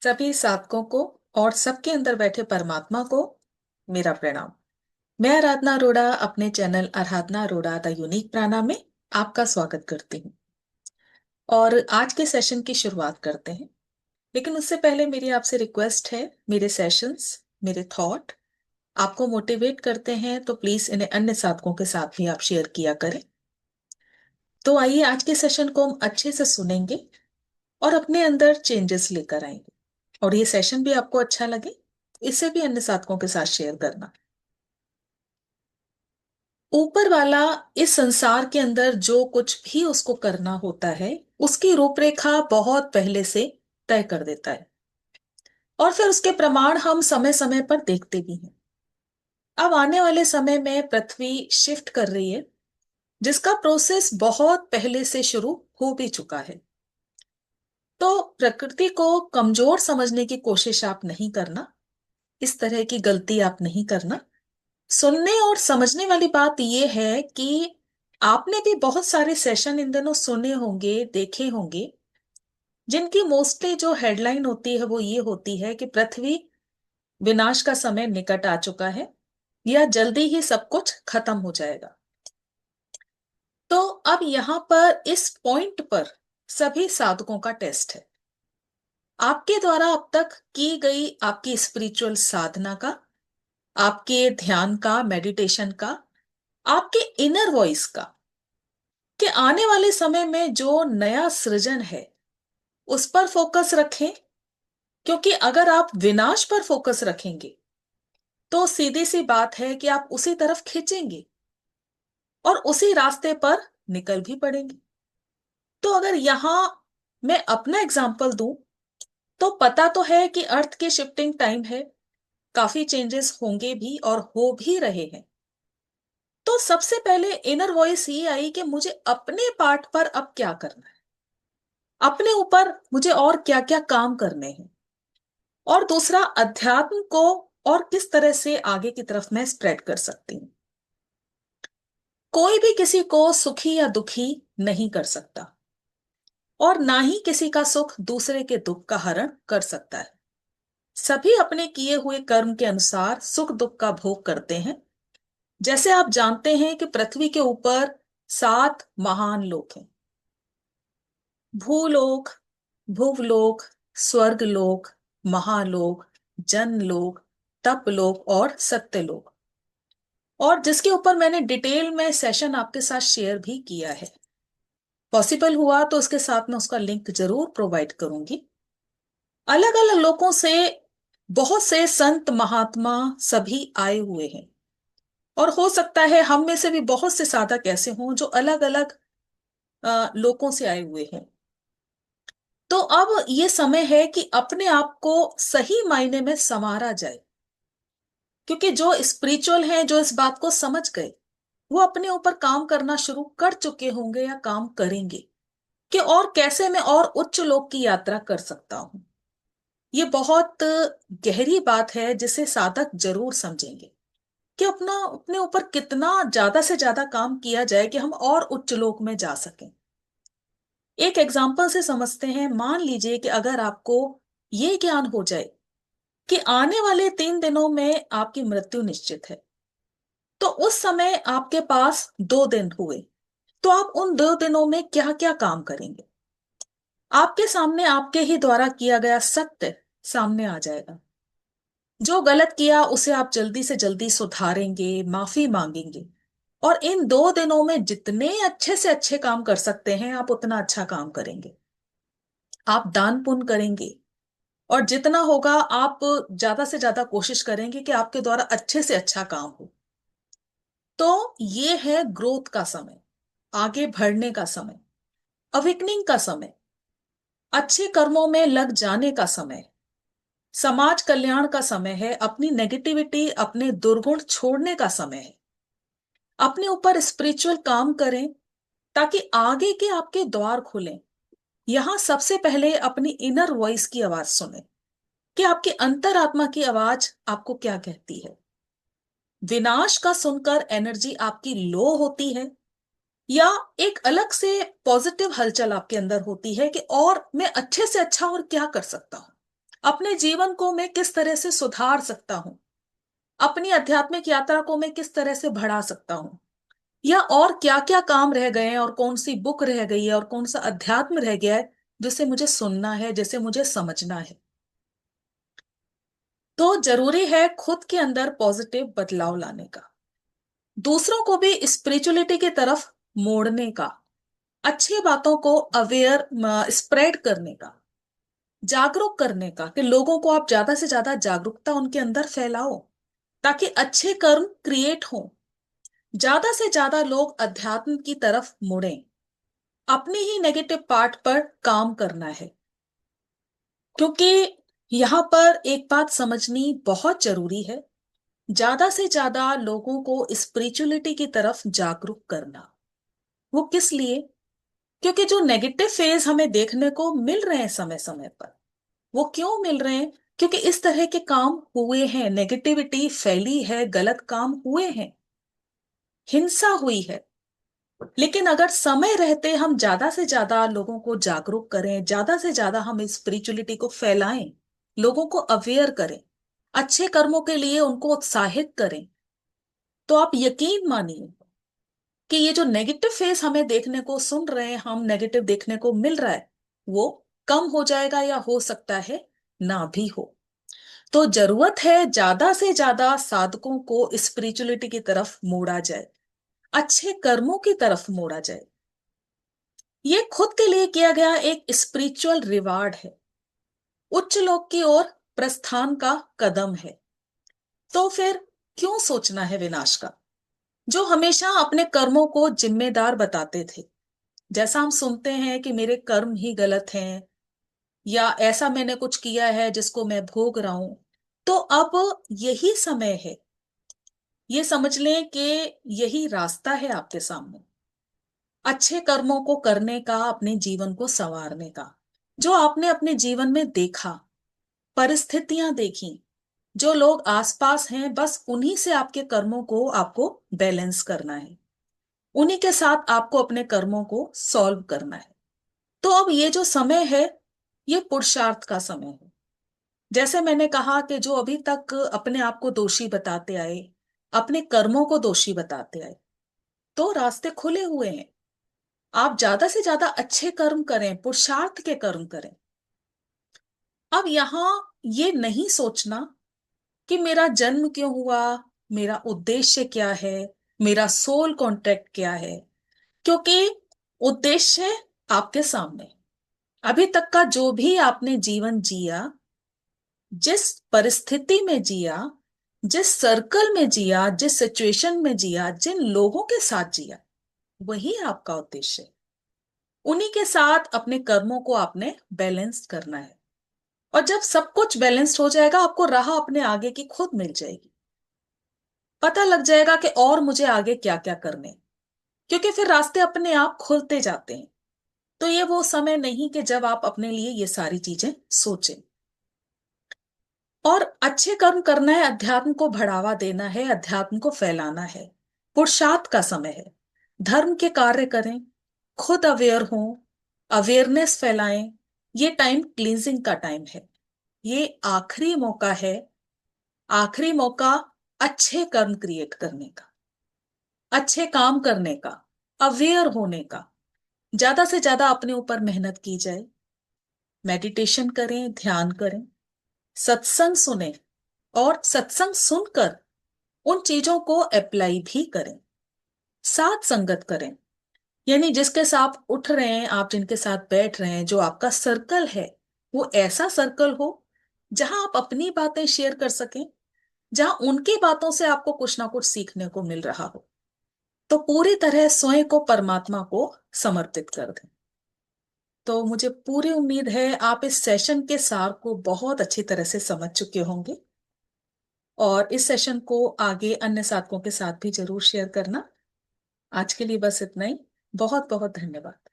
सभी साधकों को और सबके अंदर बैठे परमात्मा को मेरा प्रणाम। मैं आराधना अरोड़ा अपने channel Aradhana Arora the unique प्राणा में आपका स्वागत करती हूँ और आज के सेशन की शुरुआत करते हैं। लेकिन उससे पहले मेरी आपसे रिक्वेस्ट है, मेरे सेशंस, मेरे थॉट आपको मोटिवेट करते हैं तो प्लीज इन्हें अन्य साधकों के साथ भी आप शेयर किया करें। तो आइए आज के सेशन को हम अच्छे से सुनेंगे और अपने अंदर चेंजेस लेकर आएंगे। और ये सेशन भी आपको अच्छा लगे, इसे भी अन्य साधकों के साथ शेयर करना। ऊपर वाला इस संसार के अंदर जो कुछ भी उसको करना होता है, उसकी रूपरेखा बहुत पहले से तय कर देता है और फिर उसके प्रमाण हम समय समय पर देखते भी हैं। अब आने वाले समय में पृथ्वी शिफ्ट कर रही है, जिसका प्रोसेस बहुत पहले से शुरू हो भी चुका है। तो प्रकृति को कमजोर समझने की कोशिश आप नहीं करना, इस तरह की गलती आप नहीं करना। सुनने और समझने वाली बात यह है कि आपने भी बहुत सारे सेशन इन दिनों सुने होंगे, देखे होंगे, जिनकी मोस्टली जो हेडलाइन होती है वो ये होती है कि पृथ्वी विनाश का समय निकट आ चुका है या जल्दी ही सब कुछ खत्म हो जाएगा। तो अब यहां पर इस पॉइंट पर सभी साधकों का टेस्ट है। आपके द्वारा अब तक की गई आपकी स्पिरिचुअल साधना का, आपके ध्यान का, मेडिटेशन का, आपके इनर वॉइस का, कि आने वाले समय में जो नया सृजन है उस पर फोकस रखें। क्योंकि अगर आप विनाश पर फोकस रखेंगे तो सीधी सी बात है कि आप उसी तरफ खींचेंगे और उसी रास्ते पर निकल भी पड़ेंगे। तो अगर यहां मैं अपना एग्जाम्पल दूं तो पता तो है कि अर्थ की शिफ्टिंग टाइम है, काफी चेंजेस होंगे भी और हो भी रहे हैं। तो सबसे पहले इनर वॉइस ये आई कि मुझे अपने पार्ट पर अब क्या करना है, अपने ऊपर मुझे और क्या क्या काम करने हैं, और दूसरा अध्यात्म को और किस तरह से आगे की तरफ मैं स्प्रेड कर सकती हूँ। कोई भी किसी को सुखी या दुखी नहीं कर सकता और ना ही किसी का सुख दूसरे के दुख का हरण कर सकता है। सभी अपने किए हुए कर्म के अनुसार सुख दुख का भोग करते हैं। जैसे आप जानते हैं कि पृथ्वी के ऊपर 7 महान लोक हैं: भूलोक, भुवलोक, स्वर्गलोक, महालोक, जनलोक, तपलोक और सत्यलोक। और जिसके ऊपर मैंने डिटेल में सेशन आपके साथ शेयर भी किया है। पॉसिबल हुआ तो उसके साथ में उसका लिंक जरूर प्रोवाइड करूंगी। अलग अलग लोकों से बहुत से संत महात्मा सभी आए हुए हैं और हो सकता है हम में से भी बहुत से साधक ऐसे हों जो अलग अलग लोकों से आए हुए हैं। तो अब ये समय है कि अपने आप को सही मायने में संवारा जाए। क्योंकि जो स्पिरिचुअल हैं, जो इस बात को समझ गए, वो अपने ऊपर काम करना शुरू कर चुके होंगे या काम करेंगे कि और कैसे मैं और उच्च लोक की यात्रा कर सकता हूं। ये बहुत गहरी बात है जिसे साधक जरूर समझेंगे कि अपना अपने ऊपर कितना ज्यादा से ज्यादा काम किया जाए कि हम और उच्च लोक में जा सकें। एक एग्जाम्पल से समझते हैं। मान लीजिए कि अगर आपको ये ज्ञान हो जाए कि आने वाले 3 दिनों में आपकी मृत्यु निश्चित है, तो उस समय आपके पास 2 दिन हुए, तो आप उन 2 दिनों में क्या क्या काम करेंगे। आपके सामने आपके ही द्वारा किया गया सत्य सामने आ जाएगा। जो गलत किया उसे आप जल्दी से जल्दी सुधारेंगे, माफी मांगेंगे, और इन 2 दिनों में जितने अच्छे से अच्छे काम कर सकते हैं आप उतना अच्छा काम करेंगे। आप दान पुण्य करेंगे और जितना होगा आप ज्यादा से ज्यादा कोशिश करेंगे कि आपके द्वारा अच्छे से अच्छा काम हो। तो ये है ग्रोथ का समय, आगे बढ़ने का समय, अवेकनिंग का समय, अच्छे कर्मों में लग जाने का समय, समाज कल्याण का समय है, अपनी नेगेटिविटी, अपने दुर्गुण छोड़ने का समय है। अपने ऊपर स्पिरिचुअल काम करें ताकि आगे के आपके द्वार खुलें। यहां सबसे पहले अपनी इनर वॉइस की आवाज सुने कि आपकी अंतरात्मा की आवाज आपको क्या कहती है। विनाश का सुनकर एनर्जी आपकी लो होती है या एक अलग से पॉजिटिव हलचल आपके अंदर होती है कि और मैं अच्छे से अच्छा और क्या कर सकता हूं। अपने जीवन को मैं किस तरह से सुधार सकता हूँ, अपनी आध्यात्मिक यात्रा को मैं किस तरह से बढ़ा सकता हूँ, या और क्या क्या काम रह गए हैं और कौन सी बुक रह गई है और कौन सा अध्यात्म रह गया है जिसे मुझे सुनना है, जिसे मुझे समझना है। तो जरूरी है खुद के अंदर पॉजिटिव बदलाव लाने का, दूसरों को भी स्पिरिचुअलिटी की तरफ मोड़ने का, अच्छी बातों को अवेयर स्प्रेड करने का, जागरूक करने का, कि लोगों को आप ज्यादा से ज्यादा जागरूकता उनके अंदर फैलाओ ताकि अच्छे कर्म क्रिएट हो, ज्यादा से ज्यादा लोग अध्यात्म की तरफ मुड़ें। अपने ही नेगेटिव पार्ट पर काम करना है, क्योंकि यहां पर एक बात समझनी बहुत जरूरी है, ज्यादा से ज्यादा लोगों को स्पिरिचुअलिटी की तरफ जागरूक करना। वो किस लिए? क्योंकि जो नेगेटिव फेज हमें देखने को मिल रहे हैं समय समय पर, वो क्यों मिल रहे हैं? क्योंकि इस तरह के काम हुए हैं, नेगेटिविटी फैली है, गलत काम हुए हैं, हिंसा हुई है। लेकिन अगर समय रहते हम ज्यादा से ज्यादा लोगों को जागरूक करें, ज्यादा से ज्यादा हम स्पिरिचुअलिटी को फैलाएं, लोगों को अवेयर करें, अच्छे कर्मों के लिए उनको उत्साहित करें, तो आप यकीन मानिए कि ये जो नेगेटिव फेस हमें देखने को, सुन रहे हैं हम, नेगेटिव देखने को मिल रहा है, वो कम हो जाएगा, या हो सकता है ना भी हो। तो जरूरत है ज्यादा से ज्यादा साधकों को स्पिरिचुअलिटी की तरफ मोड़ा जाए, अच्छे कर्मों की तरफ मोड़ा जाए। ये खुद के लिए किया गया एक स्पिरिचुअल रिवार्ड है, उच्च लोक की ओर प्रस्थान का कदम है। तो फिर क्यों सोचना है विनाश का? जो हमेशा अपने कर्मों को जिम्मेदार बताते थे, जैसा हम सुनते हैं कि मेरे कर्म ही गलत हैं, या ऐसा मैंने कुछ किया है जिसको मैं भोग रहा हूं, तो अब यही समय है, ये समझ लें कि यही रास्ता है आपके सामने, अच्छे कर्मों को करने का, अपने जीवन को संवारने का। जो आपने अपने जीवन में देखा, परिस्थितियां देखी, जो लोग आसपास हैं, बस उन्हीं से आपके कर्मों को आपको बैलेंस करना है, उन्हीं के साथ आपको अपने कर्मों को सॉल्व करना है। तो अब ये जो समय है, ये पुरुषार्थ का समय है। जैसे मैंने कहा कि जो अभी तक अपने आप को दोषी बताते आए, अपने कर्मों को दोषी बताते आए, तो रास्ते खुले हुए हैं। आप ज्यादा से ज्यादा अच्छे कर्म करें, पुरुषार्थ के कर्म करें। अब यहां ये नहीं सोचना कि मेरा जन्म क्यों हुआ, मेरा उद्देश्य क्या है, मेरा सोल कॉन्ट्रैक्ट क्या है, क्योंकि उद्देश्य आपके सामने। अभी तक का जो भी आपने जीवन जिया, जिस परिस्थिति में जिया, जिस सर्कल में जिया, जिस सिचुएशन में जिया, जिन लोगों के साथ जिया, वही आपका उद्देश्य है। उन्हीं के साथ अपने कर्मों को आपने बैलेंस करना है। और जब सब कुछ बैलेंस्ड हो जाएगा, आपको राह अपने आगे की खुद मिल जाएगी, पता लग जाएगा कि और मुझे आगे क्या क्या करने हैं, क्योंकि फिर रास्ते अपने आप खुलते जाते हैं। तो ये वो समय नहीं कि जब आप अपने लिए ये सारी चीजें सोचें। और अच्छे कर्म करना है, अध्यात्म को बढ़ावा देना है, अध्यात्म को फैलाना है, पुरुषार्थ का समय है। धर्म के कार्य करें, खुद अवेयर हों, अवेयरनेस फैलाएं। ये टाइम क्लींजिंग का टाइम है, ये आखिरी मौका है, आखिरी मौका अच्छे कर्म क्रिएट करने का, अच्छे काम करने का, अवेयर होने का। ज्यादा से ज्यादा अपने ऊपर मेहनत की जाए, मेडिटेशन करें, ध्यान करें, सत्संग सुने, और सत्संग सुनकर उन चीजों को अप्लाई भी करें, साथ संगत करें। यानी जिसके साथ आप उठ रहे हैं, आप जिनके साथ बैठ रहे हैं, जो आपका सर्कल है, वो ऐसा सर्कल हो जहां आप अपनी बातें शेयर कर सकें, जहां उनकी बातों से आपको कुछ ना कुछ सीखने को मिल रहा हो। तो पूरी तरह स्वयं को परमात्मा को समर्पित कर दें। तो मुझे पूरी उम्मीद है आप इस सेशन के सार को बहुत अच्छी तरह से समझ चुके होंगे, और इस सेशन को आगे अन्य साधकों के साथ भी जरूर शेयर करना। आज के लिए बस इतना ही। बहुत बहुत धन्यवाद।